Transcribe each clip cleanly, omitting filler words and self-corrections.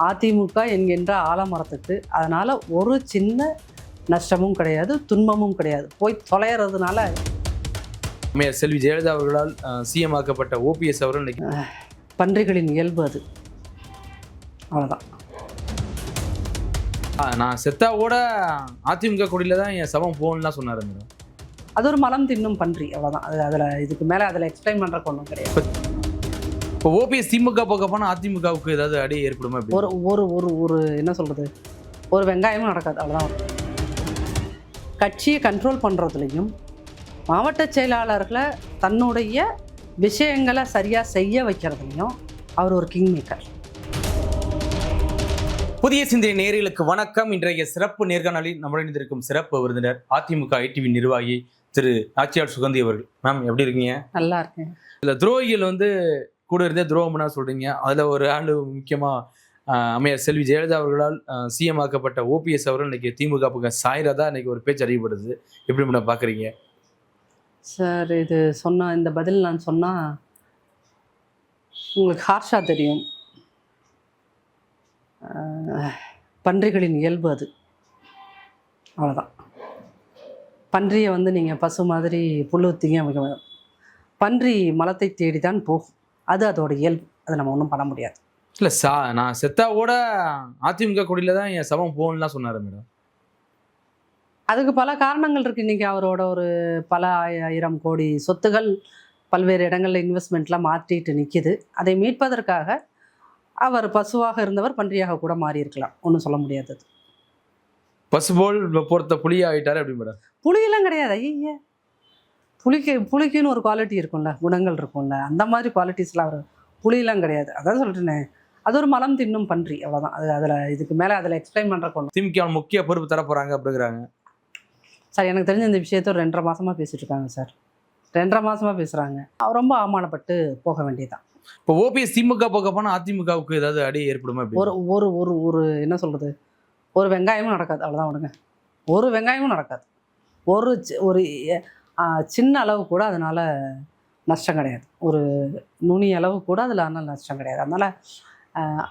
அதிமுக என்கின்ற ஆலமரத்துக்கு அதனால் ஒரு சின்ன நஷ்டமும் கிடையாது, துன்பமும் கிடையாது. போய் தொலைகிறதுனால அம்மையார் செல்வி ஜெயலலிதா அவர்களால் சிஎம் ஆக்கப்பட்ட ஓபிஎஸ் அவர்கள் இன்னைக்கு பன்றிகளின் இயல்பு அது. அவ்வளோதான். நான் செத்தாவோட அதிமுக கொடியில தான் என் சவம் போகணும்லாம் சொன்னார் மேடம். அது ஒரு மலம் தின்னும் பன்றி, அவ்வளோதான். அது அதில் இதுக்கு மேலே அதில் எக்ஸ்பிளைன் பண்ணுறக்கு ஒன்றும் கிடையாது. இப்போ ஓபிஎஸ் திமுக போக போனால் அதிமுகவுக்கு ஏதாவது அடி ஏற்படுமா? ஒரு ஒரு ஒரு ஒரு என்ன சொல்கிறது, ஒரு வெங்காயமும் நடக்காது, அவ்வளோதான். கட்சியை கண்ட்ரோல் பண்ணுறதுலையும் மாவட்ட செயலாளர்களை தன்னுடைய விஷயங்களை சரியாக செய்ய வைக்கிறதுலையும் அவர் ஒரு கிங் மேக்கர். புதிய சிந்தனை நேயர்களுக்கு வணக்கம். இன்றைய சிறப்பு நேர்காணலில் நம்முடன் சிறப்பு விருந்தினர் அதிமுக ஐடிவி நிர்வாகி திரு நாச்சியார் சுகந்தி அவர்கள். மேம், எப்படி இருக்கீங்க? நல்லா இருக்கேன். இதில் துரோகிகள் கூட இருந்தே துரோகம்னா சொல்றீங்க. அதில் ஒரு ஆள் முக்கியமாக அம்மையார் செல்வி ஜெயலலிதா அவர்களால் சிஎம் ஆக்கப்பட்ட ஓபிஎஸ் அவர்கள் இன்னைக்கு திமுக பக்கம் சாயிரதா இன்னைக்கு ஒரு பேச்சு அறியப்படுது. எப்படி மேடம் பார்க்குறீங்க? சார், இது சொன்னால் இந்த பதில் நான் சொன்னால் உங்களுக்கு ஹார்ஷாக தெரியும். பன்றிகளின் இயல்பு அது. அவ்வளோதான். பன்றியை நீங்கள் பசு மாதிரி புல்லுத்திங்க வைக்க வேணும். பன்றி மலத்தை தேடி தான் போகும். அது அதோட இயல்பு. அதை நம்ம ஒன்றும் பண்ண முடியாது. இல்லை நான் செத்தாவோட அதிமுக கொடியில தான் என் சவம் போகணும்லாம் சொன்னார் மேடம். அதுக்கு பல காரணங்கள் இருக்குது. இன்றைக்கி அவரோட ஒரு பல ஆயிரம் கோடி சொத்துகள் பல்வேறு இடங்களில் இன்வெஸ்ட்மெண்ட்லாம் மாற்றிட்டு நிற்கிது. அதை மீட்பதற்காக அவர் பசுவாக இருந்தவர் பன்றியாக கூட மாறி இருக்கலாம். ஒன்றும் சொல்ல முடியாது. பசு போல் பொறுத்த புலி ஆகிட்டாரு அப்படி மேடம். புலியெல்லாம் கிடையாது. ஐய, புலிக்குன்னு ஒரு குவாலிட்டி இருக்கும்ல, குணங்கள் இருக்கும்ல, அந்த மாதிரி குவாலிட்டிஸ்லாம் அவர் புலியெல்லாம் கிடையாது. அதான் சொல்லிட்டேனே, அது ஒரு மலம் தின்னும் பன்றி, அவ்வளோதான். அது அதில் இதுக்கு மேலே அதில் எக்ஸ்பிளைன் பண்ணுறக்கு ஒன்று. திமுக முக்கிய பொறுப்பு தர போகிறாங்க அப்படிங்கிறாங்க. சார், எனக்கு தெரிஞ்ச இந்த விஷயத்த ஒரு 2.5 மாதமாக பேசிகிட்டு இருக்காங்க சார். 2.5 மாதமாக பேசுகிறாங்க. அவர் ரொம்ப அவமானப்பட்டு போக வேண்டியதான். இப்போ ஓபிஎஸ் திமுக போக போனால் அதிமுகவுக்கு ஏதாவது அடி ஏற்படுமா? ஒரு ஒரு ஒரு ஒரு என்ன சொல்கிறது, ஒரு வெங்காயமும் நடக்காது, அவ்வளோதான். விடுங்க, ஒரு வெங்காயமும் நடக்காது. ஒரு ஒரு சின்ன அளவு கூட அதனால் நஷ்டம் கிடையாது. ஒரு நுனி அளவு கூட அதில் அதனால் நஷ்டம் கிடையாது. அதனால்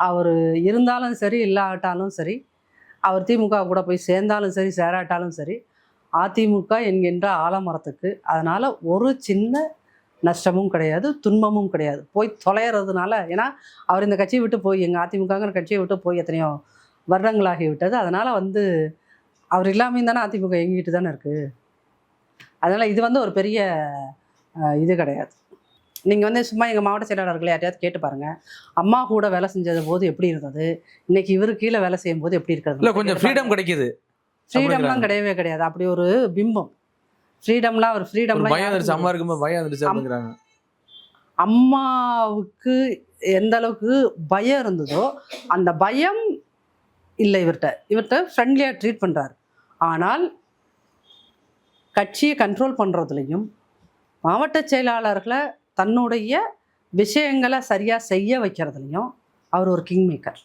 அவர் இருந்தாலும் சரி, இல்லாட்டாலும் சரி, அவர் திமுக கூட போய் சேர்ந்தாலும் சரி, சேராட்டாலும் சரி, அதிமுக என்கின்ற ஆலமரத்துக்கு அதனால் ஒரு சின்ன நஷ்டமும் கிடையாது, துன்பமும் கிடையாது. போய் தொலைகிறதுனால. ஏன்னா அவர் இந்த கட்சியை விட்டு போய், எங்கள் அதிமுகங்கிற கட்சியை விட்டு போய் எத்தனையோ வருடங்களாகி விட்டது. அதனால் அவர் இல்லாமல் தானே அதிமுக இயங்கிட்டு தானே இருக்குது. அதனால் இது ஒரு பெரிய இது கிடையாது. நீங்கள் சும்மா எங்கள் மாவட்ட செயலாளர்களை யாரையாவது கேட்டு பாருங்கள். அம்மா கூட வேலை செஞ்சது போது எப்படி இருந்தது, இன்னைக்கு இவரு கீழே வேலை செய்யும் போது எப்படி இருக்கிறது. இல்லை, கொஞ்சம் ஃப்ரீடம் கிடைக்கிது. ஃப்ரீடம்லாம் கிடையவே கிடையாது. அப்படி ஒரு பிம்பம். ஃப்ரீடம்லாம் ஒரு ஃப்ரீடம்லாம் அம்மா இருக்கும்போது பயம் வந்துருச்சு. அம்மாவுக்கு எந்த அளவுக்கு பயம் இருந்ததோ அந்த பயம் இல்லை இவர்கிட்ட ஃப்ரெண்ட்லியாக ட்ரீட் பண்ணுறாரு. ஆனால் கட்சியை கண்ட்ரோல் பண்ணுறதுலையும் மாவட்ட செயலாளர்களை தன்னுடைய விஷயங்களை சரியாக செய்ய வைக்கிறதுலையும் அவர் ஒரு கிங் மேக்கர்.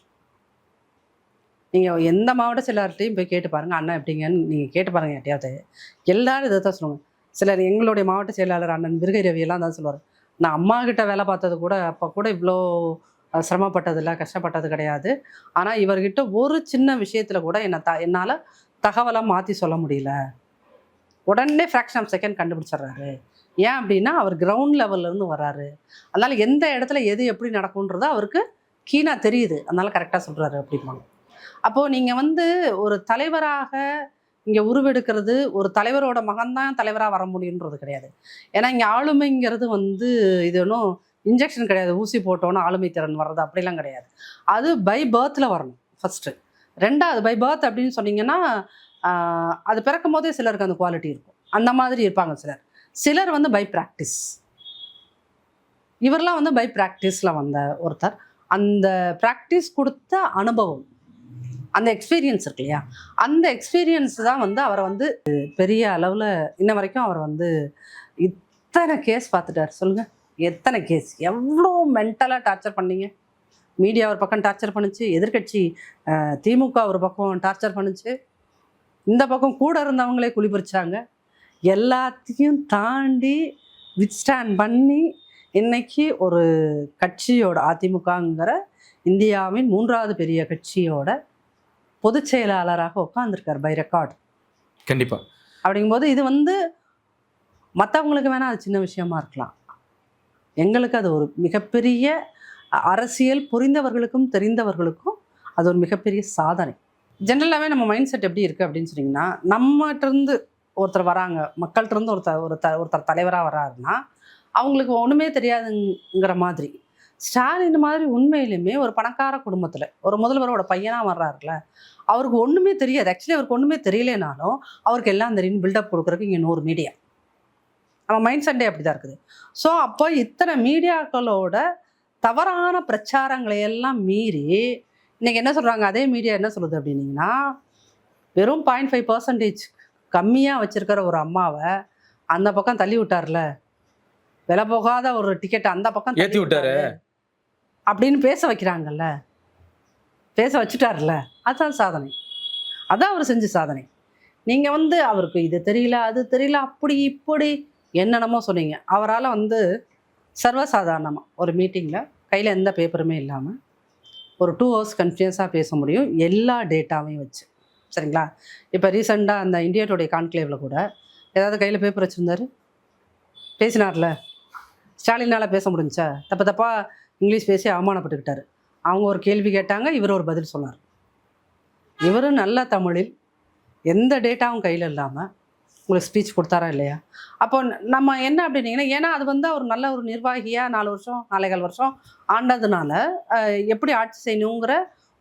நீங்கள் எந்த மாவட்ட செயலாளர்கிட்டையும் போய் கேட்டு பாருங்கள், அண்ணா எப்படிங்கன்னு நீங்கள் கேட்டு பாருங்கள் யார்ட்டையாவது. எல்லாரும் இதை தான் சொல்லுவாங்க. சிலர் எங்களுடைய மாவட்ட செயலாளர் அண்ணன் விருகை ரவியெல்லாம் தான் சொல்லுவார், நான் அம்மா கிட்ட வேலை பார்த்தது கூட அப்போ கூட இவ்வளோ சிரமப்பட்டதில்லை, கஷ்டப்பட்டது கிடையாது. ஆனால் இவர்கிட்ட ஒரு சின்ன விஷயத்தில் கூட என்னால் தகவலாக மாற்றி சொல்ல முடியல. உடனே ஃப்ராக்ஷன் ஆஃப் செகண்ட் கண்டுபிடிச்சிட்றாரு. ஏன் அப்படின்னா அவர் கிரவுண்ட் லெவல்லேருந்து வர்றாரு. அதனால் எந்த இடத்துல எது எப்படி நடக்கும்ன்றது அவருக்கு கீனாக தெரியுது. அதனால் கரெக்டாக சொல்கிறாரு அப்படிம்பாங்க. அப்போது நீங்கள் ஒரு தலைவராக இங்கே உருவெடுக்கிறது, ஒரு தலைவரோட மகன்தான் தலைவராக வர முடியுன்றது கிடையாது. ஏன்னா இங்கே ஆளுமைங்கிறது இது ஒன்றும் இன்ஜெக்ஷன் கிடையாது. ஊசி போட்டோன்னு ஆளுமை திறன் வர்றது அப்படிலாம் கிடையாது. அது பை பர்த்தில் வரணும் ஃபஸ்ட்டு. ரெண்டாவது பை பர்த் அப்படின்னு சொன்னீங்கன்னா அது பிறக்கும் போதே சிலருக்கு அந்த குவாலிட்டி இருக்கும். அந்த மாதிரி இருப்பாங்க சிலர் பை ப்ராக்டிஸ். இவரெலாம் பை ப்ராக்டிஸில் வந்த ஒருத்தர். அந்த ப்ராக்டிஸ் கொடுத்த அனுபவம், அந்த எக்ஸ்பீரியன்ஸ் இருக்கு இல்லையா, அந்த எக்ஸ்பீரியன்ஸ் தான் அவரை பெரிய அளவில் இன்ன வரைக்கும் அவர் இத்தனை கேஸ் பார்த்துட்டார். சொல்லுங்கள், எத்தனை கேஸ், எவ்வளோ மென்டலாக டார்ச்சர் பண்ணீங்க. மீடியா ஒரு பக்கம் டார்ச்சர் பண்ணுச்சு, எதிர்கட்சி திமுக ஒரு பக்கம் டார்ச்சர் பண்ணுச்சு, இந்த பக்கம் கூட இருந்தவங்களே குளிபறிச்சாங்க. எல்லாத்தையும் தாண்டி வித்ஸ்டாண்ட் பண்ணி இன்னைக்கு ஒரு கட்சியோட அதிமுகங்கிற இந்தியாவின் 3வது பெரிய கட்சியோட பொதுச் செயலாளராக உட்காந்துருக்கார் பை ரெக்கார்டு. கண்டிப்பா. அப்படிங்கும்போது இது வந்து மற்றவங்களுக்கு வேணால் அது சின்ன விஷயமா இருக்கலாம், எங்களுக்கு அது ஒரு மிகப்பெரிய அரசியல் புரிந்தவர்களுக்கும் தெரிந்தவர்களுக்கும் அது ஒரு மிகப்பெரிய சாதனை. ஜென்ரலாகவே நம்ம மைண்ட் செட் எப்படி இருக்குது அப்படின்னு சொன்னிங்கன்னா, நம்மகிட்டருந்து ஒருத்தர் வராங்க, மக்கள்கிட்டருந்து ஒருத்தர் தலைவராக வராருன்னா அவங்களுக்கு ஒன்றுமே தெரியாதுங்கிற மாதிரி. ஸ்டாலின் மாதிரி உண்மையிலுமே ஒரு பணக்கார குடும்பத்தில் ஒரு முதல்வரோட பையனாக வர்றாருல, அவருக்கு ஒன்றுமே தெரியாது. ஆக்சுவலி அவருக்கு ஒன்றுமே தெரியலனாலும் அவருக்கு எல்லாம் தெரியும் பில்டப் கொடுக்குறதுக்கு இங்கே 100 மீடியா. நம்ம மைண்ட் செட்டே அப்படி தான் இருக்குது. ஸோ அப்போ இத்தனை மீடியாக்களோட தவறான பிரச்சாரங்களை எல்லாம் மீறி இன்றைக்கி என்ன சொல்கிறாங்க, அதே மீடியா என்ன சொல்லுது அப்படின்னீங்கன்னா, வெறும் 0.5% கம்மியாக வச்சுருக்கிற ஒரு அம்மாவை அந்த பக்கம் தள்ளி விட்டார்ல, விலை போகாத ஒரு டிக்கெட் அந்த பக்கம் ஏற்றி விட்டாரு அப்படின்னு பேச வைக்கிறாங்கல்ல, பேச வச்சுட்டார்ல, அதுதான் சாதனை. அதான் அவர் செஞ்ச சாதனை. நீங்கள் வந்து அவருக்கு இது தெரியல அது தெரியல அப்படி இப்படி என்னென்னமோ சொன்னீங்க. அவரால் வந்து சர்வசாதாரணமாக ஒரு மீட்டிங்கில் கையில் எந்த பேப்பருமே இல்லாமல் ஒரு 2 hours கன்ஃபியூஸாக பேச முடியும், எல்லா டேட்டாவையும் வச்சு. சரிங்களா? இப்போ ரீசெண்டாக அந்த இந்தியா டுடே கான்க்ளேவில் கூட ஏதாவது கையில் பேப்பர் வச்சுருந்தாரு, பேசினார்ல, ஸ்டாலினால் பேச முடிஞ்சா? தப்பாக இங்கிலீஷ் பேசி அவமானப்பட்டுக்கிட்டாரு. அவங்க ஒரு கேள்வி கேட்டாங்க, இவர் ஒரு பதில் சொன்னார். இவர் நல்ல தமிழில் எந்த டேட்டாவும் கையில் இல்லாமல் உங்களுக்கு ஸ்பீச் கொடுத்தாரா இல்லையா? அப்போ நம்ம என்ன அப்படின்னீங்கன்னா, ஏன்னா அது வந்து அவர் நல்ல ஒரு நிர்வாகியாக 4 வருஷம் 4.25 வருஷம் ஆண்டதுனால எப்படி ஆட்சி செய்யணுங்கிற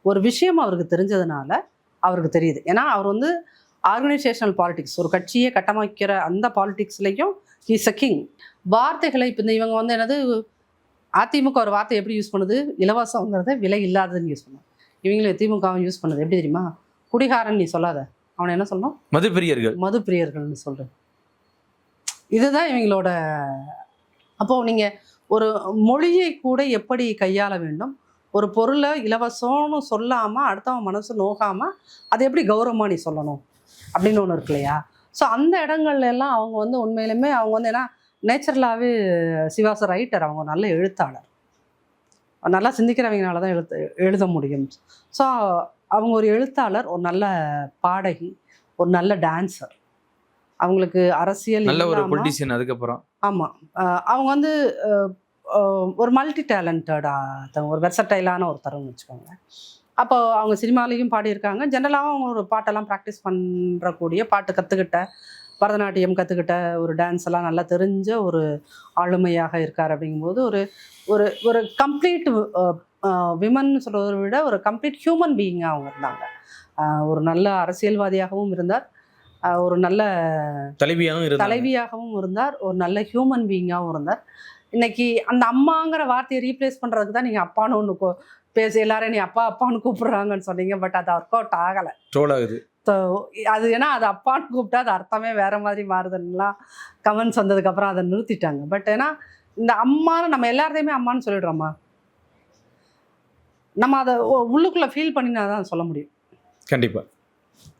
ஒரு விஷயம் அவருக்கு தெரிஞ்சதுனால அவருக்கு தெரியுது. ஏன்னா அவர் வந்து ஆர்கனைசேஷனல் பாலிடிக்ஸ், ஒரு கட்சியை கட்டமைக்கிற அந்த பாலிடிக்ஸ்லையும் ஹீஸ் அ கிங். வார்த்தைகளை இப்போ இந்த இவங்க வந்து என்னது, அதிமுக ஒரு வார்த்தை எப்படி யூஸ் பண்ணுது, இலவசங்கிறத விலை இல்லாததுன்னு யூஸ் பண்ணும். இவங்களும் திமுகவும் யூஸ் பண்ணுது எப்படி தெரியுமா, குடிகாரன் நீ சொல்லாத, அவனை என்ன சொல்லணும், மதுப்பிரியர்கள்னு சொல்கிறேன். இதுதான் இவங்களோட. அப்போது நீங்கள் ஒரு மொழியை கூட எப்படி கையாள வேண்டும், ஒரு பொருளை இலவசம்னு சொல்லாமல் அடுத்தவன் மனசு நோகாமல் அதை எப்படி கௌரவமாக நீ சொல்லணும் அப்படின்னு ஒன்று இருக்கு இல்லையா? ஸோ அந்த இடங்கள்ல எல்லாம் அவங்க வந்து உண்மையிலுமே அவங்க வந்து ஏன்னா நேச்சுரலாகவே சிவாஸ் ரைட்டர், அவங்க நல்ல எழுத்தாளர், நல்லா சிந்திக்கிறவங்கனால தான் எழுத முடியும். ஸோ அவங்க ஒரு எழுத்தாளர், ஒரு நல்ல பாடகி, ஒரு நல்ல டான்ஸர், அவங்களுக்கு அரசியல் நல்ல ஒரு பொலிட்டிஷியன். அதுக்கப்புறம் ஆமாம், அவங்க வந்து ஒரு மல்டி டேலண்டடாக ஒரு வெர்சடைலான ஒருத்தர்னு வச்சுக்கோங்க. அப்போ அவங்க சினிமாலேயும் பாடியிருக்காங்க, ஜென்ரலாகவும் அவங்க ஒரு பாட்டெல்லாம் ப்ராக்டிஸ் பண்ணுறக்கூடிய, பாட்டு கற்றுக்கிட்ட, பரதநாட்டியம் கற்றுக்கிட்ட, ஒரு டான்ஸ் எல்லாம் நல்லா தெரிஞ்ச ஒரு ஆளுமையாக இருக்கார். அப்படிங்கும்போது ஒரு ஒரு ஒரு கம்ப்ளீட் விமன் சொல்கிறத விட ஒரு கம்ப்ளீட் ஹியூமன் பீயிங்காக அவங்க இருந்தாங்க. ஒரு நல்ல அரசியல்வாதியாகவும் இருந்தார், ஒரு நல்ல தலைவியாகவும் இருந்தார், ஒரு நல்ல ஹியூமன் பீயிங்காகவும் இருந்தார். இன்னைக்கு அந்த அம்மாங்கிற வார்த்தையை ரீப்ளேஸ் பண்ணுறதுக்கு தான் நீங்கள் அப்பான்னு ஒன்று பேசி எல்லாரும் நீ அப்பா அப்பான்னு கூப்பிடுறாங்கன்னு சொன்னீங்க. பட் அது ஒர்க் அவுட் ஆகலை, ட்ரோல் ஆகுது. அது ஏன்னா அது அப்பான்னு கூப்பிட்டா அது அர்த்தமே வேற மாதிரி மாறுதுன்னெலாம் கமெண்ட்ஸ் வந்ததுக்கப்புறம் அதை நிறுத்திட்டாங்க. பட் ஏன்னா இந்த அம்மான்னு நம்ம எல்லாத்தையுமே அம்மான்னு சொல்லிடுறோம்மா, நம்ம அதை உள்ளுக்குள்ளே ஃபீல் பண்ணினா தான் சொல்ல முடியும். கண்டிப்பாக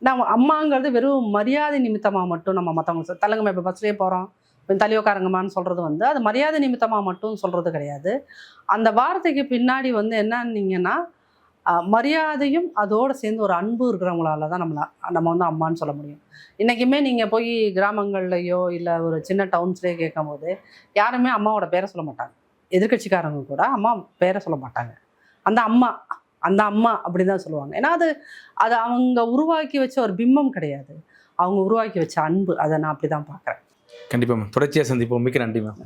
நம்ம அம்மாங்கிறது வெறும் மரியாதை நிமித்தமாக மட்டும் நம்ம மற்றவங்க தள்ளுங்கம்மா இப்போ பஸ்லேயே போகிறோம் தள்ளி உட்காருங்கம்மான்னு சொல்கிறது வந்து அது மரியாதை நிமித்தமாக மட்டும் சொல்கிறது கிடையாது. அந்த வார்த்தைக்கு பின்னாடி வந்து என்னன்னீங்கன்னா மரியாதையும் அதோடு சேர்ந்து ஒரு அன்பு இருக்கிறவங்களால தான் நம்ம வந்து அம்மான்னு சொல்ல முடியும். இன்றைக்குமே நீங்கள் போய் கிராமங்கள்லையோ இல்லை ஒரு சின்ன டவுன்ஸ்லேயோ கேட்கும் போது யாருமே அம்மாவோட பேரை சொல்ல மாட்டாங்க. எதிர்கட்சிக்காரங்க கூட அம்மா பேரை சொல்ல மாட்டாங்க, அந்த அம்மா அப்படி தான் சொல்லுவாங்க. ஏன்னா அது அவங்க உருவாக்கி வச்ச ஒரு பிம்பம் கிடையாது, அவங்க உருவாக்கி வச்ச அன்பு. அதை நான் அப்படி தான் பார்க்குறேன். கண்டிப்பாக தொடர்ச்சியாக சந்திப்போம். மிக்க நன்றி மேம்.